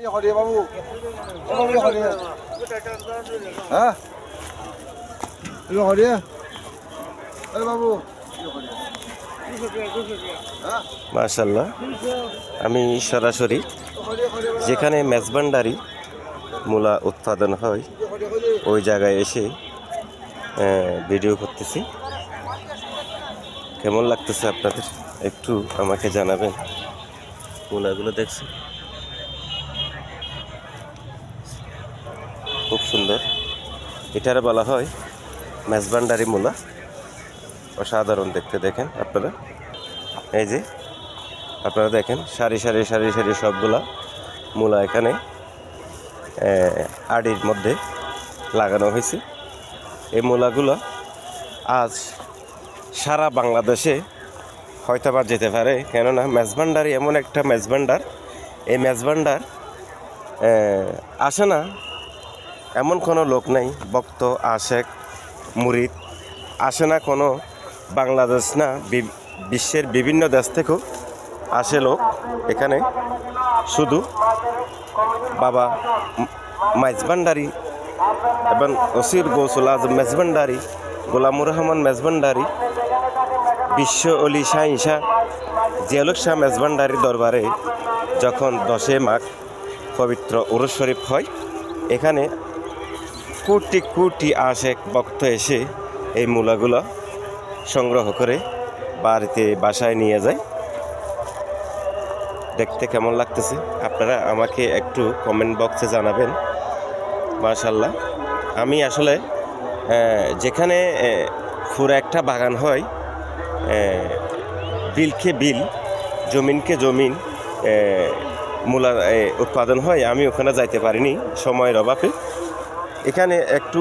বাবু হ্যাঁ বাবু মাশাআল্লাহ, আমি সরাসরি যেখানে মেজবান্ডারি মূলা উৎপাদন হয় ওই জায়গায় এসে ভিডিও করতেছি। কেমন লাগতেছে আপনাদের একটু আমাকে জানাবেন। মূলাগুলো দেখছি খুব সুন্দর, এটার বলা হয় মেজবান্ডারি মূলা। অসাধারণ দেখতে, দেখেন আপনারা, এই যে আপনারা দেখেন সারি সারি সারি সারি সবগুলা মূলা এখানে আড়ির মধ্যে লাগানো হয়েছে। এই মূলাগুলো আজ সারা বাংলাদেশে হয়তোবা যেতে পারে, কেননা মেজবান্ডারি এমন একটা মেজবান্ডার, এই মেজবান্ডার আসে না এমন কোনো লোক নেই, ভক্ত আশেক মুরিদ আসে না কোনো, বাংলাদেশ না বিশ্বের বিভিন্ন দেশ থেকেও আসে লোক এখানে। শুধু বাবা মেজবান্ডারি এবং ওসির গৌসুল আজম মেজবান্ডারি, গোলামুর রহমান মেজবান্ডারি, বিশ্ব অলি শাহিনশাহ জিয়াউল শাহ মেজবান্ডারির দরবারে যখন 10 মাঘ পবিত্র উরুস শরীফ হয়, এখানে কোটি কোটি আশেক ভক্ত এসে এই মূলাগুলো সংগ্রহ করে বাসায় নিয়ে যায়। দেখতে কেমন লাগতেছে আপনারা আমাকে একটু কমেন্ট বক্সে জানাবেন। মাশাআল্লাহ, আমি আসলে যেখানে পুরো একটা বাগান হয়, বিলকে বিল, জমিনকে জমিন মূলা উৎপাদন হয়, আমি ওখানে যাইতে পারিনি সময়ের অভাবে। এখানে একটু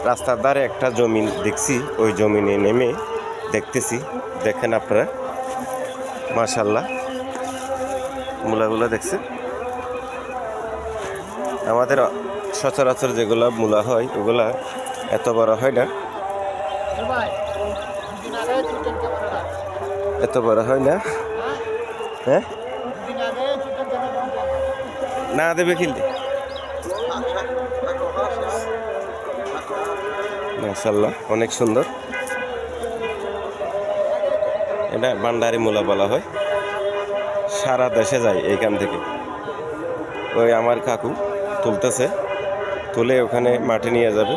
রাস্তার ধারে একটা জমিন দেখছি, ওই জমিনে নেমে দেখতেছি। দেখেন আপনারা, মাশাআল্লাহ মূলাগুলো দেখছেন। আমাদের সচরাচর যেগুলো মূলা হয় ওগুলা এত বড় হয় না, এত বড় হয় না। হ্যাঁ না দেবে কিনতে। মাশাআল্লাহ, অনেক সুন্দর। এটা ভান্ডারি মূলা বলা হয়, সারা দেশে যায় এইখান থেকে। ওই আমার কাকু তুলতেছে, তুলে ওখানে মাটি নিয়ে যাবে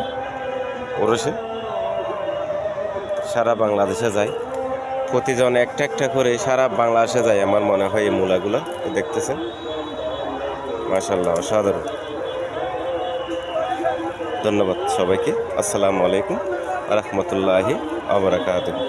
ওরসে, সারা বাংলাদেশে যায়। প্রতিজন একটা একটা করে সারা বাংলাদেশে যায় আমার মনে হয় এই মূলাগুলো। দেখতেছেন, মাশাআল্লাহ অসাধারণ। ধন্যবাদ সবাইকে। আসসালামু আলাইকুম ওয়া রাহমাতুল্লাহি ওয়া বারাকাতুহু।